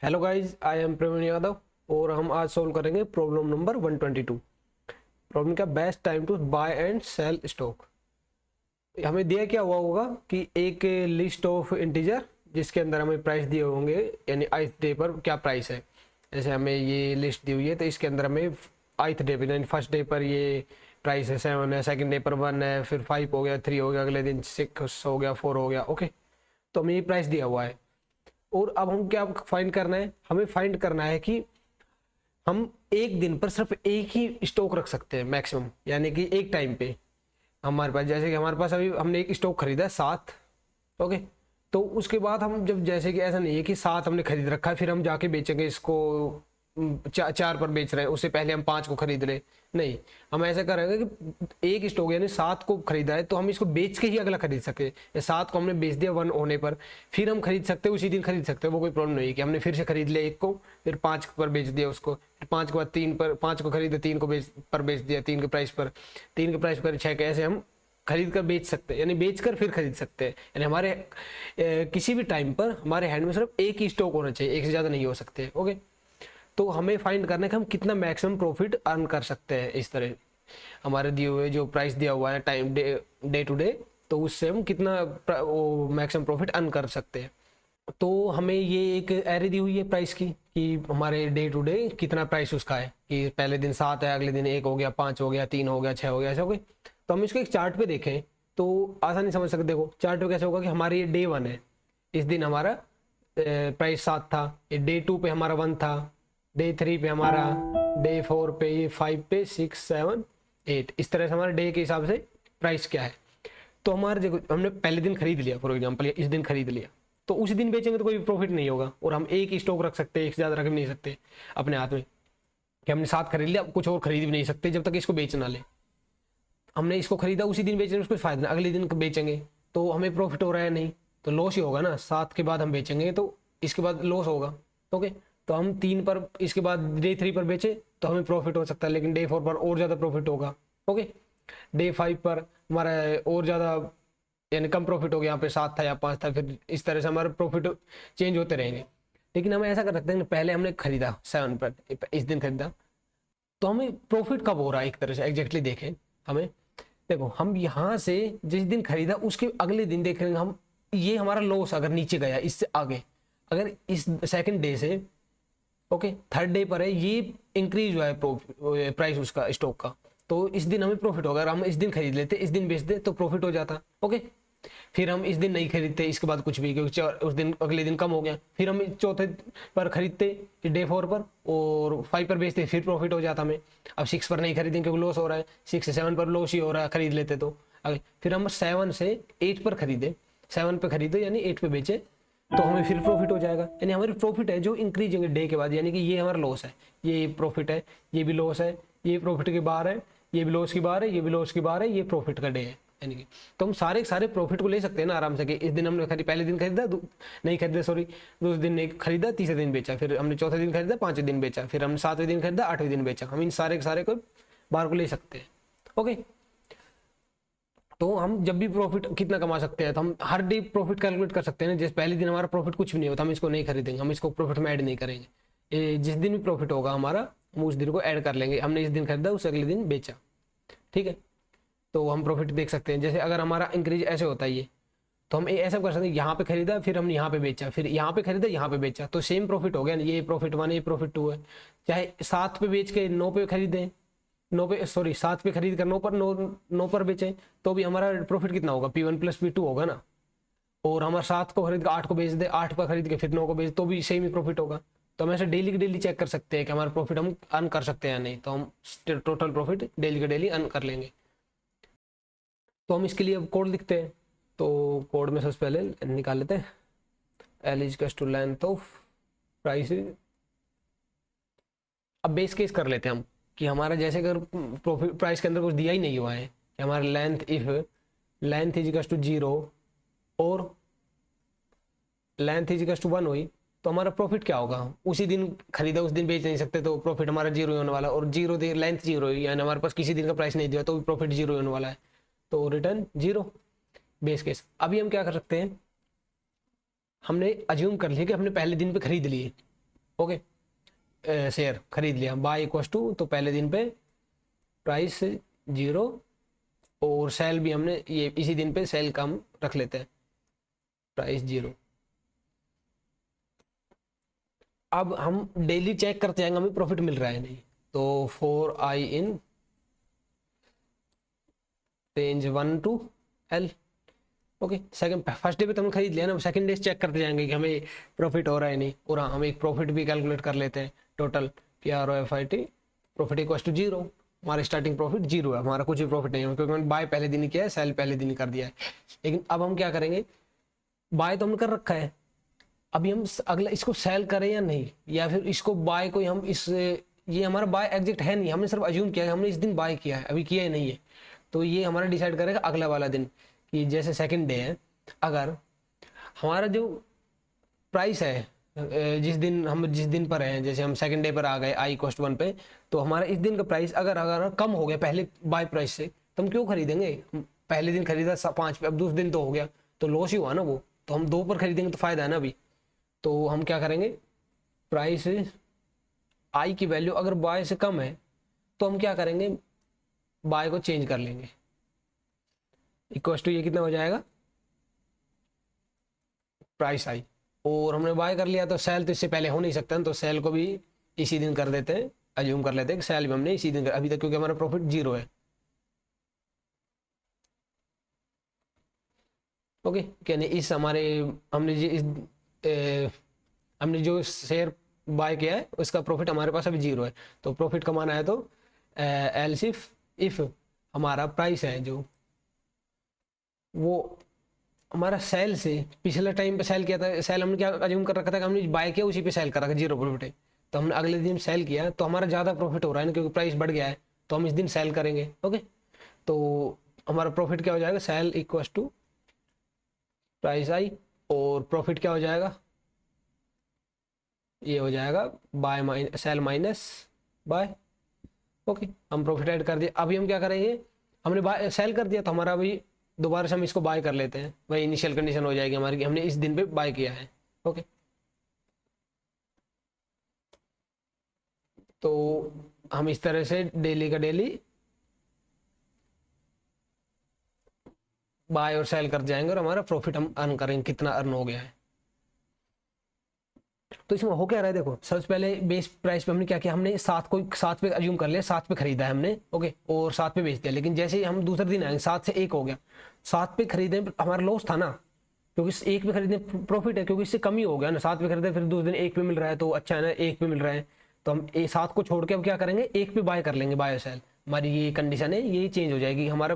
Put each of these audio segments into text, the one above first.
Hello guys, I am Praveen Yadav और हम आज सोल्व करेंगे प्रॉब्लम नंबर 122। प्रॉब्लम का best time to buy and sell stock. हमें दिया क्या हुआ होगा कि एक लिस्ट ऑफ इंटीजर जिसके अंदर हमें प्राइस दिए होंगे, यानी ith डे पर क्या प्राइस है। जैसे हमें ये लिस्ट दी हुई है तो इसके अंदर हमें ith डे पर यानी फर्स्ट डे पर ये प्राइस है 7 है, सेकंड डे पर 1 है, फिर 5 हो गया, 3 हो गया, अगले दिन 6 हो गया, 4 हो गया। ओके, तो हमें ये प्राइस दिया हुआ है और अब हम क्या फाइंड करना है, हमें फाइंड करना है कि हम एक दिन पर सिर्फ एक ही स्टॉक रख सकते हैं मैक्सिमम, यानी कि एक टाइम पे हमारे पास, जैसे कि हमारे पास अभी हमने एक स्टॉक खरीदा है 7। ओके, तो उसके बाद हम जब, जैसे कि ऐसा नहीं है कि 7 हमने खरीद रखा है फिर हम जाके बेचेंगे इसको, 4 पर बेच रहे हैं, उससे पहले हम 5 को खरीद ले। नहीं, हम ऐसा करेंगे कि एक स्टॉक यानी 7 को खरीदा है तो हम इसको बेच के ही अगला खरीद सके, या 7 को हमने बेच दिया 1 होने पर फिर हम खरीद सकते हैं, उसी दिन खरीद सकते हैं, वो कोई प्रॉब्लम नहीं है कि हमने फिर से खरीद लिया एक को, फिर 5 पर बेच दिया उसको, फिर 5 के बाद 3 पर, 5 को खरीदे 3 को बेच दिया 3 के प्राइस पर, 3 के प्राइस पर 6 के, ऐसे हम खरीद कर बेच सकते हैं, यानी बेच कर फिर खरीद सकते हैं। यानी हमारे किसी भी टाइम पर हमारे हैंड में सिर्फ एक ही स्टॉक होना चाहिए, एक से ज़्यादा नहीं हो सकते। ओके, तो हमें फाइंड करना है कि हम कितना मैक्सिमम प्रॉफिट अर्न कर सकते हैं। इस तरह हमारे दिए हुए जो प्राइस दिया हुआ है टाइम डे टू डे, तो उससे हम कितना वो मैक्सिमम प्रॉफिट अर्न कर सकते हैं। तो हमें ये एक एरे दी हुई है प्राइस की कि हमारे डे टू डे कितना प्राइस उसका है, कि पहले दिन 7 है, अगले दिन 1 हो गया, 5 हो गया, 3 हो गया, 6 हो गया, ऐसे हो गए। तो हम इसको एक चार्ट पे देखें तो आसानी समझ सकते। देखो चार्ट पे कैसे होगा कि हमारे ये डे 1 है, इस दिन हमारा प्राइस 7 था, ये डे 2 पे हमारा 1 था, डे 3 पे हमारा, डे 4 पे, ये 5 पे, 6, 7, 8, इस तरह से हमारे डे के हिसाब से प्राइस क्या है। तो हमारे देखो हमने पहले दिन खरीद लिया, फॉर एग्जांपल इस दिन खरीद लिया, तो उसी दिन बेचेंगे तो कोई प्रॉफिट नहीं होगा, और हम एक ही स्टॉक रख सकते हैं, एक से ज़्यादा रख नहीं सकते अपने हाथ में, कि हमने 7 खरीद लिया, कुछ और खरीद भी नहीं सकते जब तक इसको बेच ना ले। हमने इसको खरीदा उसी दिन बेचने में उसको फायदा नहीं, अगले दिन बेचेंगे तो हमें प्रॉफिट हो रहा है नहीं, तो लॉस ही होगा ना। 7 के बाद हम बेचेंगे तो इसके बाद लॉस होगा। ओके, तो हम 3 पर, इसके बाद डे 3 पर बेचे तो हमें प्रॉफिट हो सकता है, लेकिन डे 4 पर और ज़्यादा प्रॉफिट होगा। ओके, डे 5 पर हमारा और ज़्यादा, यानी कम प्रॉफिट हो गया, यहाँ पे 7 था या 5 था, फिर इस तरह से हमारे प्रॉफिट चेंज होते रहेंगे। लेकिन हम ऐसा कर सकते हैं, पहले हमने खरीदा 7 पर, इस दिन खरीदा, तो हमें प्रॉफिट कब हो रहा है एक तरह से एग्जैक्टली देखें। हमें देखो, हम यहाँ से जिस दिन खरीदा उसके अगले दिन देखेंगे हम, ये हमारा लॉस अगर नीचे गया इससे आगे, अगर इस सेकंड डे से, ओके, थर्ड डे पर है ये इंक्रीज हुआ है प्राइस उसका स्टॉक का, तो इस दिन हमें प्रॉफिट होगा। अगर हम इस दिन खरीद लेते, इस दिन बेच दे तो प्रॉफिट हो जाता। ओके, फिर हम इस दिन नहीं खरीदते इसके बाद कुछ भी, क्योंकि उस दिन अगले दिन कम हो गया, फिर हम चौथे पर खरीदते डे 4 पर, और 5 पर बेचते, फिर प्रॉफिट हो जाता हमें। अब 6 पर नहीं खरीदेंगे क्योंकि लॉस हो रहा है, 6 से 7 पर लॉस ही हो रहा है, खरीद लेते तो अगर फिर हम 7 से 8 पर खरीदे, 7 पर खरीदे यानी 8 पे बेचे, तो हमें फिर प्रॉफिट हो जाएगा। यानी हमारी प्रॉफिट है जो इंक्रीज होंगे डे के बाद, यानी कि ये हमारा लॉस है, ये प्रॉफिट है, ये भी लॉस है, ये प्रॉफिट की बार है, ये भी लॉस की बार है, ये भी लॉस की बार है, ये प्रॉफिट का डे है। यानी कि तो हम सारे सारे प्रॉफिट को ले सकते हैं ना आराम से, कि इस दिन हमने पहले दिन खरीदा, नहीं खरीदा, सॉरी, दूसरे दिन नहीं खरीदा, तीसरे दिन बेचा, फिर हमने चौथे दिन खरीदा, 5वें दिन बेचा, फिर हमने 7वें दिन खरीदा, 8वें दिन बेचा। हम इन सारे सारे को बार को ले सकते हैं। ओके, तो हम जब भी प्रॉफिट कितना कमा सकते हैं, तो हम हर डे प्रॉफिट कैलकुलेट कर सकते हैं ना। जैसे पहले दिन हमारा प्रॉफिट कुछ भी नहीं होता, हम इसको नहीं खरीदेंगे, हम इसको प्रॉफिट में ऐड नहीं करेंगे। जिस दिन भी प्रॉफिट होगा हमारा, हम उस दिन को ऐड कर लेंगे, हमने इस दिन खरीदा, उस अगले दिन बेचा। ठीक है, तो हम प्रॉफिट देख सकते हैं। जैसे अगर हमारा इंक्रीज ऐसे होता है ये, तो हम ऐसा कर सकते हैं, यहाँ पे खरीदा, फिर हमने यहाँ पे बेचा, फिर यहाँ पे खरीदा, यहाँ पे बेचा, तो सेम प्रॉफिट हो गया ना। ये प्रॉफिट 1, ये प्रॉफिट 2 है। चाहे 7 पे बेच के 9 पे खरीदें, 9 पे, सॉरी, 7 पे खरीद कर 9 पर बेचें, तो भी हमारा प्रॉफिट कितना होगा, P1 + P2 होगा ना। और हमारा 7 को खरीद कर 8 को बेच दे, 8 पर खरीद के फिर 9 को बेच, तो भी सेम ही प्रॉफिट होगा। तो हम ऐसे डेली की डेली चेक कर सकते हैं कि हमारा प्रॉफिट हम अर्न कर सकते हैं या नहीं, तो हम टोटल प्रॉफिट डेली के डेली अर्न कर लेंगे। तो हम इसके लिए अब कोड लिखते हैं, तो कोड में सबसे पहले निकाल लेते हैं, L = लेंथ ऑफ प्राइस। अब बेस केस कर लेते हैं हम, कि हमारा जैसे अगर प्रॉफिट प्राइस के अंदर कुछ दिया ही नहीं हुआ है, कि हमारा लेंथ, इफ लेंथ = 0 और लेंथ = 1 हुई, तो हमारा प्रॉफिट क्या होगा। उसी दिन खरीदा, उस दिन बेच नहीं सकते, तो प्रॉफिट हमारा 0 होने वाला, और 0 दे, लेंथ 0 हुई, यानी हमारे पास किसी दिन का प्राइस नहीं दिया तो भी प्रॉफिट 0 होने वाला है, तो रिटर्न 0 बेस केस। अभी हम क्या कर सकते हैं, हमने अज्यूम कर लिया कि हमने पहले दिन पे खरीद लिए, ओके, शेयर खरीद लिया, बाय इक्वस टू, तो पहले दिन पे प्राइस 0 और सेल भी हमने ये इसी दिन पे सेल का हम रख लेते हैं, प्राइस 0। अब हम डेली चेक करते जाएंगे हमें प्रॉफिट मिल रहा है नहीं, तो 4i in range 1 to L। Okay, second first day पे तो हम खरीद लिया ना, सेकंड डे चेक करते जाएंगे कि हमें प्रॉफिट हो रहा है नहीं, और हाँ हम एक प्रॉफिट भी कैलकुलेट कर लेते हैं, total PROFIT profit equal to 0। हमारा स्टार्टिंग प्रॉफिट 0 है, हमारा कुछ भी प्रॉफिट नहीं है क्योंकि हमने बाय पहले दिन ही किया है, सेल पहले दिन ही कर दिया है। लेकिन अब हम क्या करेंगे, बाय तो हमने कर रखा है, अभी हम अगला इसको सेल करें या नहीं, या फिर इसको बाय को हम इस ये हमारा बाय एग्जैक्ट है नहीं, हमने सिर्फ अज्यूम किया है, हमने इस दिन बाय किया है, अभी किया ही नहीं है। तो ये हमारा डिसाइड करेगा अगला वाला दिन कि जैसे सेकंड डे है, अगर हमारा जो प्राइस है जिस दिन पर है, जैसे हम सेकंड डे पर आ गए आई कॉस्ट 1 पे, तो हमारा इस दिन का प्राइस अगर कम हो गया पहले बाय प्राइस से, तो हम क्यों खरीदेंगे, पहले दिन खरीदा 5 पे, अब दूसरे दिन तो हो गया तो लॉस ही हुआ ना वो, तो हम 2 पर खरीदेंगे तो फायदा है ना अभी। तो हम क्या करेंगे, प्राइस आई की वैल्यू अगर बाय से कम है तो हम क्या करेंगे, बाय को चेंज कर लेंगे, इक्वल टू ये कितना हो जाएगा, प्राइस आई, और हमने बाय कर लिया तो सेल तो इससे पहले हो नहीं सकता, तो सेल को भी इसी दिन कर देते हैं, अज्यूम कर लेते हैं कि सेल भी हमने इसी दिन अभी तक, क्योंकि हमारा प्रॉफिट 0 है। ओके, यानी इस हमारे हमने जी इस हमने जो शेयर बाय किया है उसका प्रॉफिट हमारे पास अभी 0 है, तो प्रॉफिट कमाना है तो एल्स इफ हमारा प्राइस है जो वो हमारा सेल से पिछले टाइम पे सेल किया था, सेल हमने क्या अज्यूम कर रखा था कि हमने बाय किया उसी पे सेल कर रखा, 0 प्रॉफिट है, तो हमने अगले दिन सेल किया तो हमारा ज़्यादा प्रॉफिट हो रहा है ना, क्योंकि प्राइस बढ़ गया है, तो हम इस दिन सेल करेंगे। ओके, तो हमारा प्रॉफिट क्या हो जाएगा, sell equal to price I, और प्रॉफिट क्या हो जाएगा, ये हो जाएगा buy sell minus buy. Okay, हम प्रॉफिट ऐड कर दिए, अभी हम क्या करेंगे, हमने बाय सेल कर दिया तो हमारा अभी दोबारा से हम इसको बाय कर लेते हैं, वही इनिशियल कंडीशन हो जाएगी हमारी कि हमने इस दिन पे बाय किया है। ओके, तो हम इस तरह से डेली का डेली बाय और सेल कर जाएंगे और हमारा प्रॉफिट हम अर्न करेंगे, कितना अर्न हो गया है। तो इसमें हो क्या रहा है, देखो सबसे पहले बेस प्राइस पे हमने क्या किया, हमने 7 पे अज्यूम कर लिया, 7 पे खरीदा है हमने, ओके, और 7 पे बेच दिया, लेकिन जैसे ही हम दूसरे दिन आएंगे 7 से 1 हो गया, 7 पे खरीदने हमारा लॉस था ना, क्योंकि 1 पे खरीदने प्रॉफिट है, क्योंकि इससे कम ही हो गया ना, 7 पे खरीदे फिर दूसरे दिन 1 पे मिल रहा है तो अच्छा है ना, 1 पे मिल रहा है, तो हम 7 को छोड़ के अब क्या करेंगे, 1 पे बाय कर लेंगे, बाय सेल, हमारी ये कंडीशन है, यही चेंज हो जाएगी, हमारा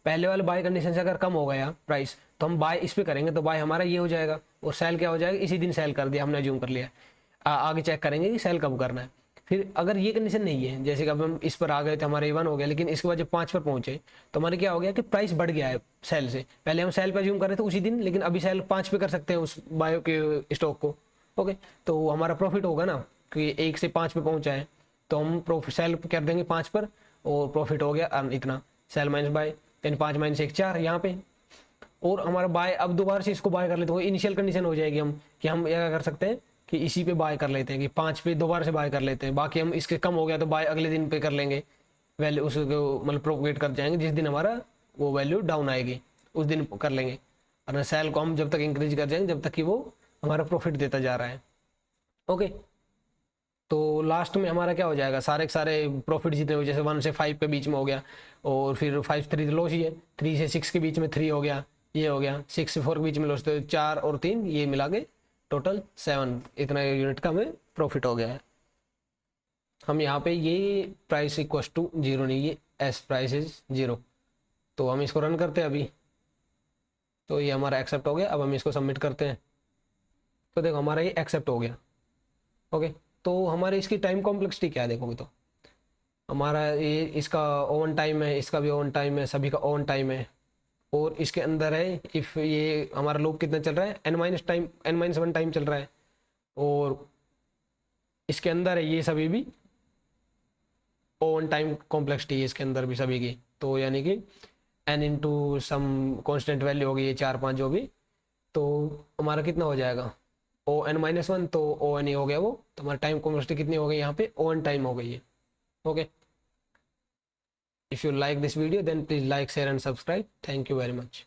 पहले वाले बाय कंडीशन से अगर कम हो गया प्राइस तो हम बाय इस पे करेंगे, तो बाय हमारा ये हो जाएगा, और सेल क्या हो जाएगा, इसी दिन सेल कर दिया हमने अज्यूम कर लिया। आगे चेक करेंगे कि सेल कब करना है। फिर अगर ये कंडीशन नहीं है, जैसे कि अब हम इस पर आ गए थे, हमारा 1 हो गया, लेकिन इसके बाद जब 5 पर पहुंचे तो हमारे क्या हो गया कि प्राइस बढ़ गया है सेल से, पहले हम सेल पर अज्यूम कर रहे थे उसी दिन, लेकिन अभी सेल 5 पे कर सकते हैं उस बायो के स्टॉक को। ओके, तो हमारा प्रॉफिट होगा ना, क्योंकि 1 से 5 पे पहुंचा है, तो हम प्रॉफिट सेल कर देंगे 5 पर, और प्रॉफिट हो गया इतना, सेल माइनस बाय, यानी 5 माइनस 1 4 यहाँ पे, और हमारा बाय अब दोबारा से इसको बाय कर लेते हैं, इनिशियल कंडीशन हो जाएगी हम कि हम क्या कर सकते हैं कि इसी पे बाय कर लेते हैं, कि 5 पे दोबारा से बाय कर लेते हैं, बाकी हम इसके कम हो गया तो बाय अगले दिन पे कर लेंगे, वैल्यू उसको मतलब प्रोपोगेट कर जाएंगे, जिस दिन हमारा वो वैल्यू डाउन आएगी उस दिन कर लेंगे, और सेल को हम जब तक इंक्रीज कर जाएंगे जब तक कि वो हमारा प्रॉफिट देता जा रहा है। ओके, तो लास्ट में हमारा क्या हो जाएगा, सारे के सारे प्रॉफिट जितने हो, जैसे 1 से 5 के बीच में हो गया, और फिर 5 से 3 लॉस ही है, 3 से 6 के बीच में 3 हो गया, ये हो गया, 6 से 4 के बीच में लॉस, तो 4 और 3 ये मिला के टोटल 7, इतना यूनिट का हमें प्रॉफिट हो गया है। हम यहाँ पे ये प्राइस इक्वल टू 0 नहीं, ये एस प्राइस इज 0, तो हम इसको रन करते हैं अभी, तो ये हमारा एक्सेप्ट हो गया। अब हम इसको सबमिट करते हैं, तो देखो हमारा ये एक्सेप्ट हो गया। ओके, तो हमारे इसकी टाइम कॉम्प्लेक्सिटी क्या है देखोगे तो, हमारा ये इसका ओवन टाइम है, इसका भी ओवन टाइम है, सभी का ओवन टाइम है, और इसके अंदर है इफ़ ये हमारा लूप कितना चल रहा है, n-1 टाइम चल रहा है, और इसके अंदर है ये सभी भी ओवन टाइम कॉम्प्लेक्सिटी है इसके अंदर भी सभी की, तो यानी कि n into some constant value होगी, ये 4 5 जो भी, तो हमारा कितना हो जाएगा, ओ एन माइनस वन, तो ओ एन ही हो गया वो, तो हमारा टाइम कॉम्प्लेक्सिटी कितनी हो गई यहाँ पे, ओ एन टाइम हो गई है। Okay, if you like this video then please like share and subscribe, thank you very much.